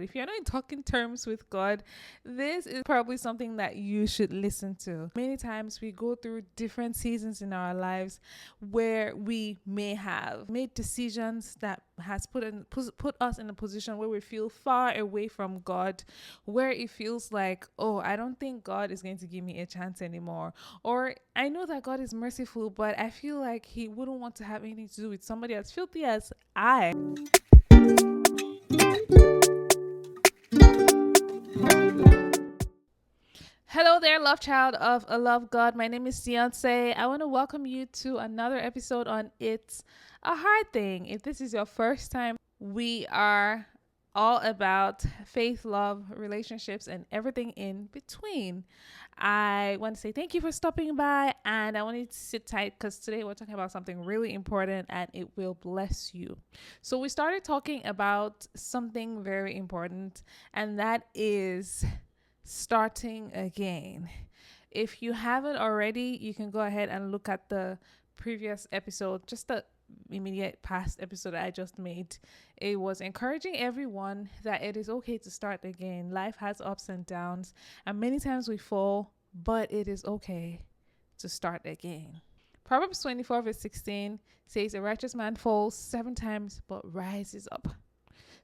If you're not in talking terms with God, this is probably something that you should listen to. Many times we go through different seasons in our lives where we may have made decisions that has put us in a position where we feel far away from God, where it feels like, oh, I don't think God is going to give me a chance anymore. Or I know that God is merciful, but I feel like he wouldn't want to have anything to do with somebody as filthy as I. Hello there, love child of a love God. My name is Beyonce. I want to welcome you to another episode on It's a Hard Thing. If this is your first time, we are all about faith, love, relationships, and everything in between. I want to say thank you for stopping by, and I want you to sit tight because today we're talking about something really important and it will bless you. So, we started talking about something very important, and that is starting again. If you haven't already, you can go ahead and look at the previous episode, just the immediate past episode I just made. It was encouraging everyone that it is okay to start again. Life has ups and downs, and many times we fall, but it is okay to start again. Proverbs 24 verse 16 says, "A righteous man falls 7 times but rises up."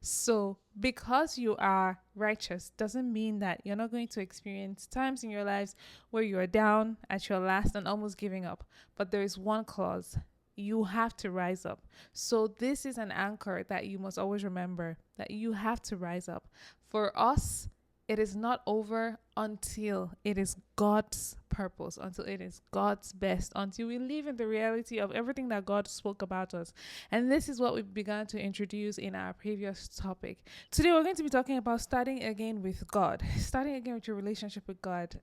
So, because you are righteous doesn't mean that you're not going to experience times in your lives where you are down at your last and almost giving up. But there is one clause: you have to rise up. So, this is an anchor that you must always remember, that you have to rise up. For us, it is not over until it is God's purpose, until it is God's best, until we live in the reality of everything that God spoke about us. And this is what we began to introduce in our previous topic. Today, we're going to be talking about starting again with God, starting again with your relationship with God.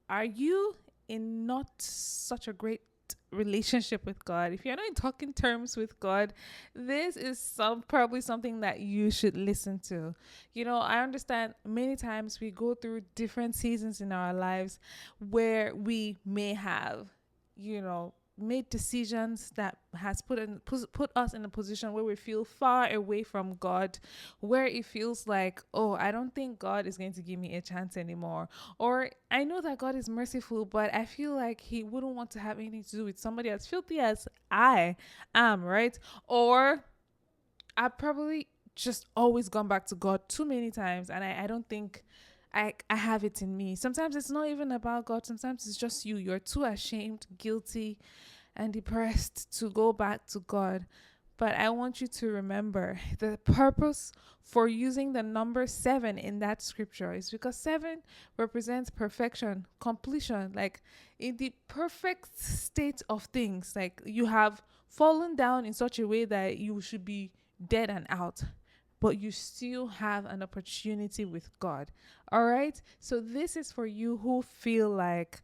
Are you in not such a great relationship with God? If you're not in talking terms with God, this is probably something that you should listen to. I understand many times we go through different seasons in our lives where we may have, made decisions that has put us in a position where we feel far away from God, where it feels like, oh, I don't think God is going to give me a chance anymore. Or I know that God is merciful, but I feel like he wouldn't want to have anything to do with somebody as filthy as I am, right? Or I probably just always gone back to God too many times, and I don't think I have it in me. Sometimes it's not even about God. Sometimes it's just you. You're too ashamed, guilty, and depressed to go back to God. But I want you to remember the purpose for using the number 7 in that scripture is because 7 represents perfection, completion, like in the perfect state of things. Like you have fallen down in such a way that you should be dead and out, but you still have an opportunity with God. All right. So this is for you who feel like,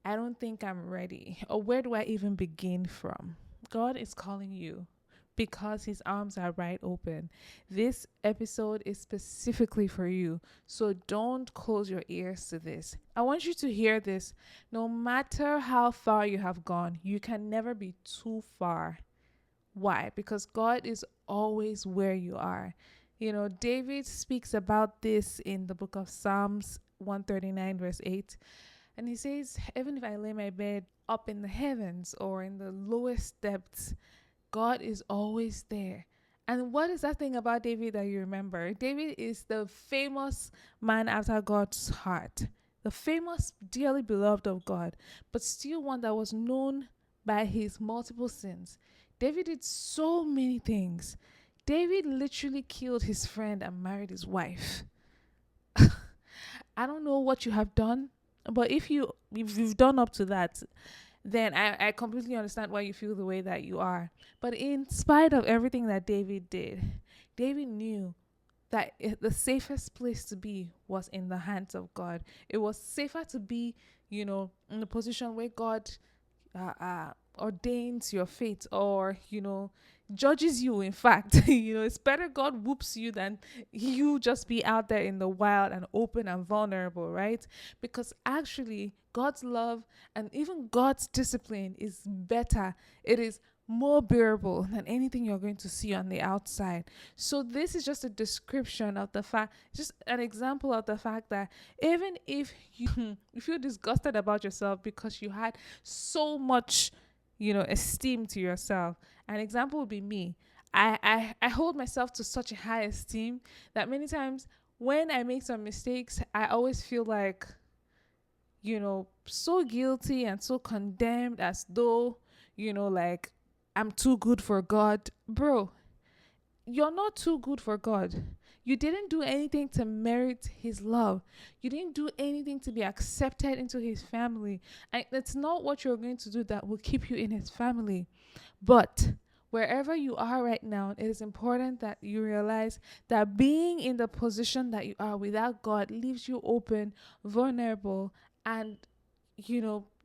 I don't think I'm ready, or where do I even begin from? God is calling you because his arms are wide open. This episode is specifically for you. So don't close your ears to this. I want you to hear this. No matter how far you have gone, you can never be too far. Why? Because God is always where you are. David speaks about this in the book of Psalms 139 verse 8. And he says, even if I lay my bed up in the heavens or in the lowest depths, God is always there. And what is that thing about David that you remember? David is the famous man after God's heart, the famous, dearly beloved of God, but still one that was known by his multiple sins. David did so many things. David literally killed his friend and married his wife. I don't know what you have done, but if you've done up to that, then I completely understand why you feel the way that you are. But in spite of everything that David did, David knew that the safest place to be was in the hands of God. It was safer to be, in a position where God ordains your fate, or judges you. In fact, it's better God whoops you than you just be out there in the wild and open and vulnerable, right? Because actually God's love and even God's discipline is better. It is more bearable than anything you're going to see on the outside. So this is just a description of the fact, just an example of the fact that even if you you feel disgusted about yourself because you had so much, esteem to yourself. An example would be me. I hold myself to such a high esteem that many times when I make some mistakes, I always feel like, so guilty and so condemned, as though, like I'm too good for God. Bro, you're not too good for God. You didn't do anything to merit his love. You didn't do anything to be accepted into his family. And it's not what you're going to do that will keep you in his family. But wherever you are right now, it is important that you realize that being in the position that you are without God leaves you open, vulnerable, and,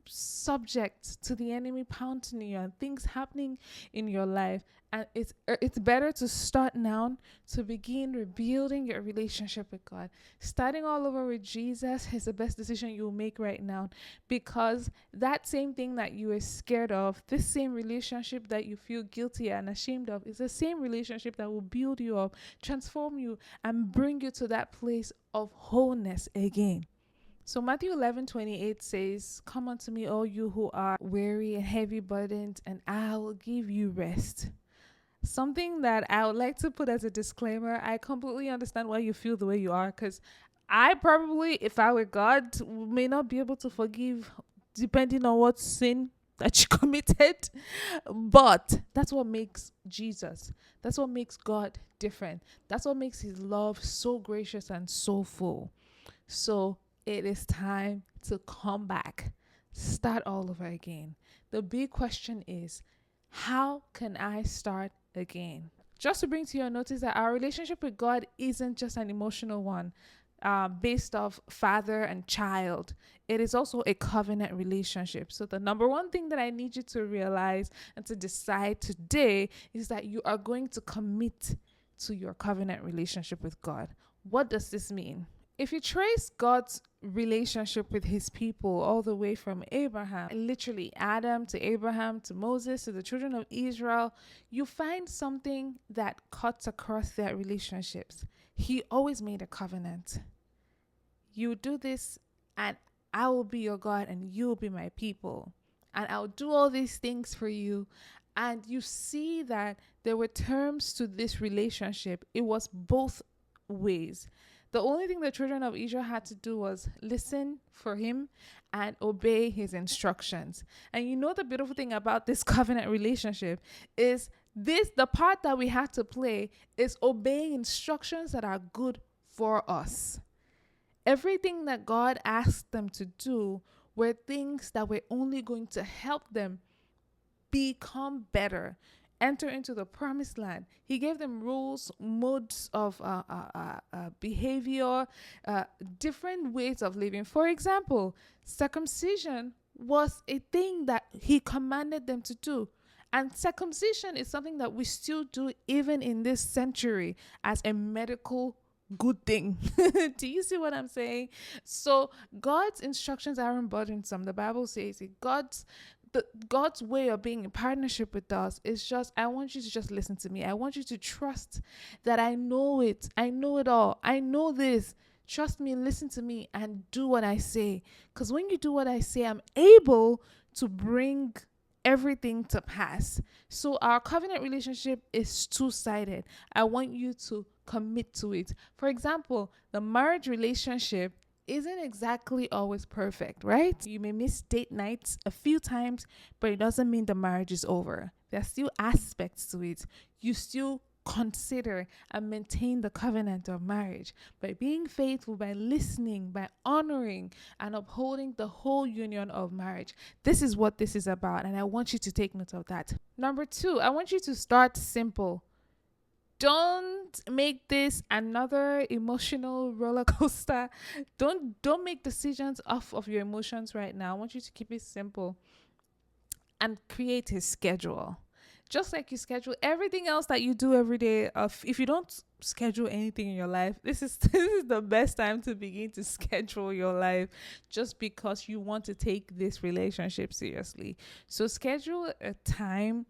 subject to the enemy pounding you and things happening in your life. And it's better to start now, to begin rebuilding your relationship with God. Starting all over with Jesus is the best decision you'll make right now, because that same thing that you were scared of, this same relationship that you feel guilty and ashamed of, is the same relationship that will build you up, transform you, and bring you to that place of wholeness again. So Matthew 11:28 says, "Come unto me, all you who are weary and heavy burdened, and I will give you rest." Something that I would like to put as a disclaimer: I completely understand why you feel the way you are, because I probably, if I were God, may not be able to forgive depending on what sin that you committed. But that's what makes Jesus, that's what makes God different. That's what makes his love so gracious and so full. So it is time to come back, start all over again. The big question is, how can I start again? Just to bring to your notice that our relationship with God isn't just an emotional one, based off father and child. It is also a covenant relationship. So the number one thing that I need you to realize and to decide today is that you are going to commit to your covenant relationship with God. What does this mean? If you trace God's relationship with his people all the way from Abraham, literally Adam to Abraham to Moses to the children of Israel, you find something that cuts across their relationships. He always made a covenant. You do this, and I will be your God, and you will be my people. And I'll do all these things for you. And you see that there were terms to this relationship. It was both ways. The only thing the children of Israel had to do was listen for him and obey his instructions. And the beautiful thing about this covenant relationship is the part that we had to play is obeying instructions that are good for us. Everything that God asked them to do were things that were only going to help them become better, enter into the promised land. He gave them rules, modes of behavior, different ways of living. For example, circumcision was a thing that he commanded them to do. And circumcision is something that we still do even in this century as a medical good thing. Do you see what I'm saying? So God's instructions aren't burdensome. The Bible says it. God's way of being in partnership with us is just, I want you to just listen to me. I want you to trust that I know it. I know it all. I know this. Trust me, listen to me, and do what I say. Because when you do what I say, I'm able to bring everything to pass. So our covenant relationship is two-sided. I want you to commit to it. For example, the marriage relationship isn't exactly always perfect, right? You may miss date nights a few times, but it doesn't mean the marriage is over. There are still aspects to it. You still consider and maintain the covenant of marriage by being faithful, by listening, by honoring and upholding the whole union of marriage. This is what this is about, and I want you to take note of that. Number 2, I want you to start simple. Don't make this another emotional roller coaster. Don't make decisions off of your emotions right now. I want you to keep it simple and create a schedule. Just like you schedule everything else that you do every day. If you don't schedule anything in your life, this is the best time to begin to schedule your life, just because you want to take this relationship seriously. So schedule a time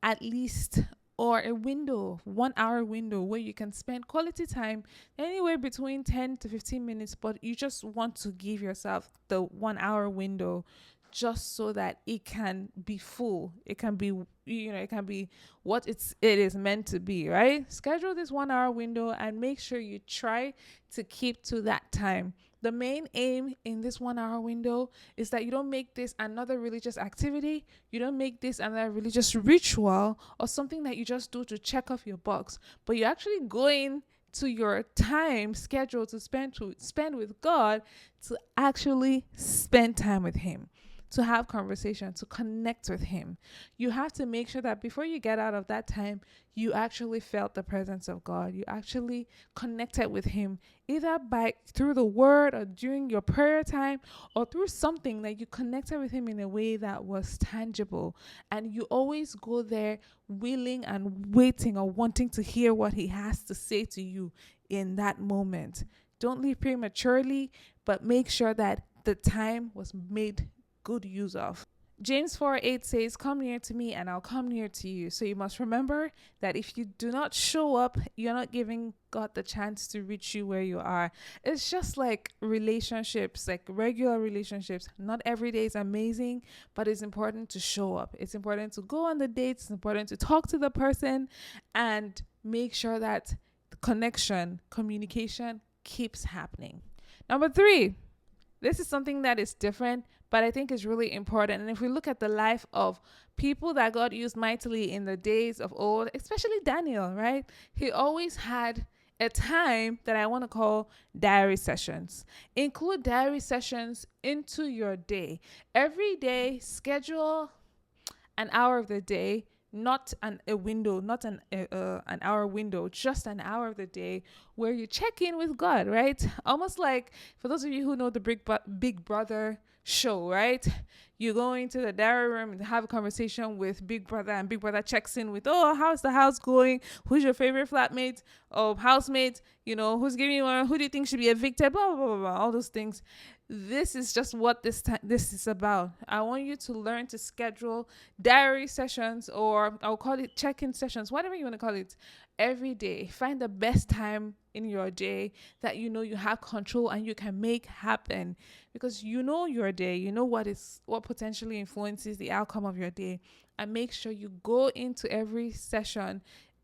at least, or a window, 1 hour window where you can spend quality time anywhere between 10 to 15 minutes, but you just want to give yourself the 1 hour window just so that it can be full. It can be, it can be what it is meant to be, right? Schedule this 1 hour window and make sure you try to keep to that time. The main aim in this 1 hour window is that you don't make this another religious activity. You don't make this another religious ritual or something that you just do to check off your box, but you're actually going to your time schedule to spend with God, to actually spend time with Him, to have conversation, to connect with Him. You have to make sure that before you get out of that time, you actually felt the presence of God. You actually connected with Him, either by through the word or during your prayer time, or through something that you connected with Him in a way that was tangible. And you always go there willing and waiting or wanting to hear what He has to say to you in that moment. Don't leave prematurely, but make sure that the time was made good use of. James 4:8 says, "Come near to me and I'll come near to you." So you must remember that if you do not show up, you're not giving God the chance to reach you where you are. It's just like relationships, like regular relationships. Not every day is amazing, but it's important to show up. It's important to go on the dates. It's important to talk to the person and make sure that the connection, communication keeps happening. Number 3, this is something that is different, but I think is really important. And if we look at the life of people that God used mightily in the days of old, especially Daniel, right? He always had a time that I want to call diary sessions. Include diary sessions into your day. Every day, schedule an hour of the day, not a window, not an hour window, just an hour of the day where you check in with God, right? Almost like, for those of you who know the Big Brother show, right? You go into the diary room and have a conversation with Big Brother, and Big Brother checks in with, "Oh, how's the house going? Who's your favorite flatmate or housemate? Who's giving you one? Who do you think should be evicted?" Blah, blah, blah, blah, all those things. This is just what this is about. I want you to learn to schedule diary sessions, or I'll call it check-in sessions, whatever you want to call it, every day. Find the best time in your day that you have control and you can make happen, because your day, what potentially influences the outcome of your day. And make sure you go into every session,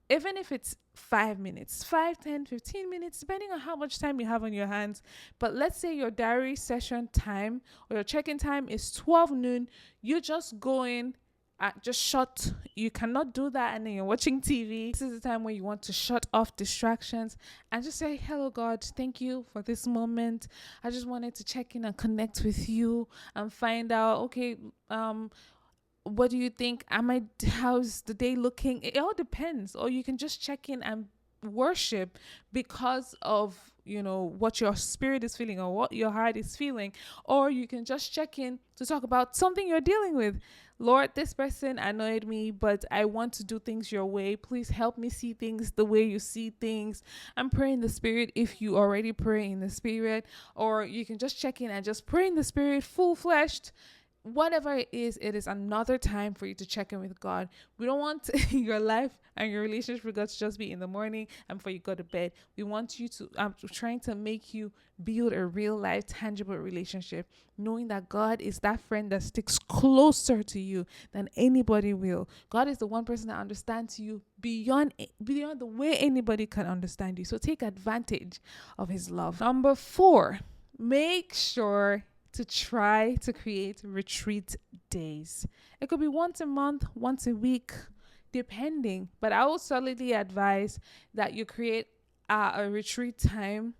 even if it's 5 minutes, 5, 10, 15 minutes, depending on how much time you have on your hands. But let's say your diary session time or your check-in time is 12 noon. You just go in, just shut. You cannot do that and then you're watching TV. This is the time where you want to shut off distractions and just say, "Hello, God, thank you for this moment. I just wanted to check in and connect with you and find out, okay, what do you think? How's the day looking?" It all depends. Or you can just check in and worship because of what your spirit is feeling or what your heart is feeling. Or you can just check in to talk about something you're dealing with. "Lord, this person annoyed me, but I want to do things your way. Please help me see things the way you see things." And pray in the spirit if you already pray in the spirit. Or you can just check in and just pray in the spirit, full-fleshed. Whatever it is another time for you to check in with God. We don't want your life and your relationship with God to just be in the morning and before you go to bed. We want you to, I'm trying to make you build a real life, tangible relationship, knowing that God is that friend that sticks closer to you than anybody will. God is the one person that understands you beyond the way anybody can understand you. So take advantage of His love. Number 4, make sure to try to create retreat days. It could be once a month, once a week, depending. But I will solidly advise that you create a retreat time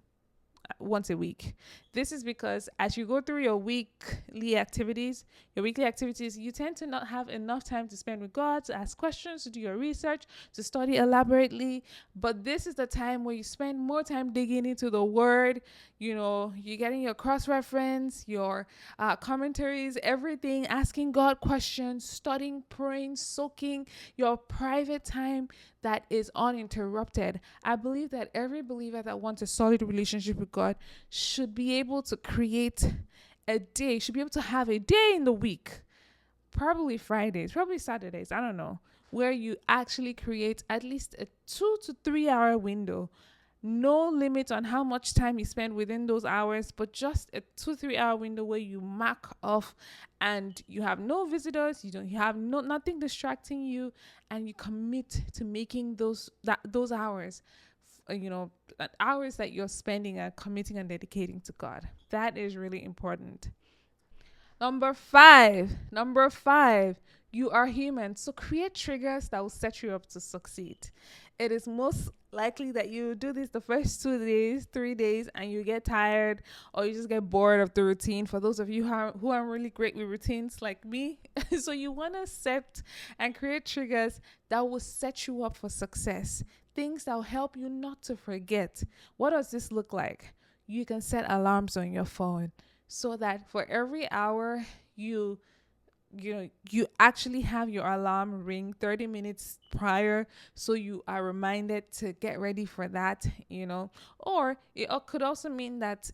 once a week. This is because as you go through your weekly activities, you tend to not have enough time to spend with God, to ask questions, to do your research, to study elaborately. But this is the time where you spend more time digging into the Word. You're getting your cross-reference, your commentaries, everything, asking God questions, studying, praying, soaking, your private time that is uninterrupted. I believe that every believer that wants a solid relationship with God should be able to create a day, should be able to have a day in the week, probably Fridays, probably Saturdays, I don't know, where you actually create at least a 2 to 3 hour window. No limit on how much time you spend within those hours, but just a 2 3 hour window where you mark off and you have no visitors, you have nothing distracting you, and you commit to making those hours, hours that you're spending and committing and dedicating to God. That is really important. Number five, you are human. So create triggers that will set you up to succeed. It is most likely that you do this the first 2 days, 3 days, and you get tired or you just get bored of the routine. For those of you who are really great with routines like me, so you want to set and create triggers that will set you up for success. Things that will help you not to forget. What does this look like? You can set alarms on your phone so that for every hour you actually have your alarm ring 30 minutes prior, so you are reminded to get ready for that. Or it could also mean that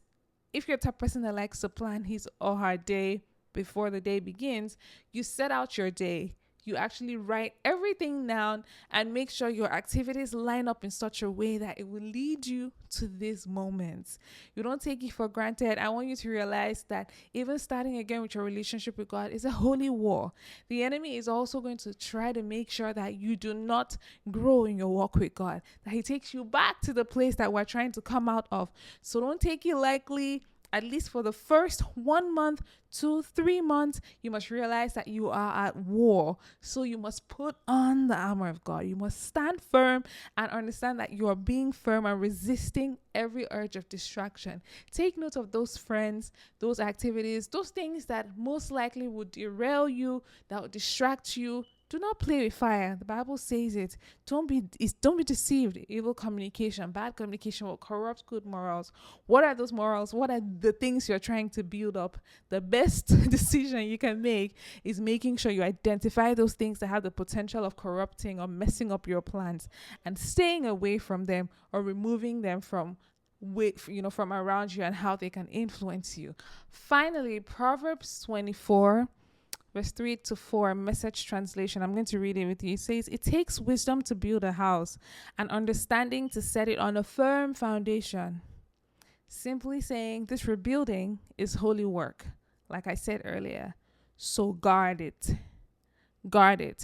if you're the type of person that likes to plan his or her day before the day begins, you set out your day. You actually write everything down and make sure your activities line up in such a way that it will lead you to these moments. You don't take it for granted. I want you to realize that even starting again with your relationship with God is a holy war. The enemy is also going to try to make sure that you do not grow in your walk with God, that he takes you back to the place that we're trying to come out of. So don't take it lightly. At least for the first 1 month, 2 3 months, you must realize that you are at war. So you must put on the armor of God. You must stand firm and understand that you are being firm and resisting every urge of distraction. Take note of those friends, those activities, those things that most likely would derail you, that would distract you. Do not play with fire. The Bible says it. Don't be deceived. Evil communication, bad communication will corrupt good morals. What are those morals? What are the things you're trying to build up? The best decision you can make is making sure you identify those things that have the potential of corrupting or messing up your plans and staying away from them or removing them from around you and how they can influence you. Finally, Proverbs 24 verse 3 to 4, Message translation. I'm going to read it with you. It says, "It takes wisdom to build a house and understanding to set it on a firm foundation." Simply saying, this rebuilding is holy work, like I said earlier. So guard it. Guard it.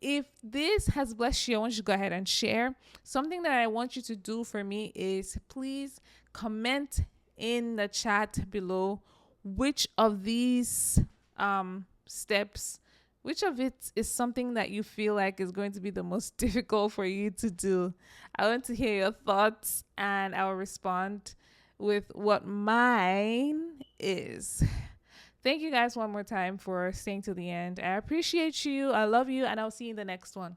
If this has blessed you, I want you to go ahead and share. Something that I want you to do for me is please comment in the chat below which of these steps, which of it is something that you feel like is going to be the most difficult for you to do. I want to hear your thoughts and I will respond with what mine is. Thank you guys one more time for staying to the end. I appreciate you. I love you, and I'll see you in the next one.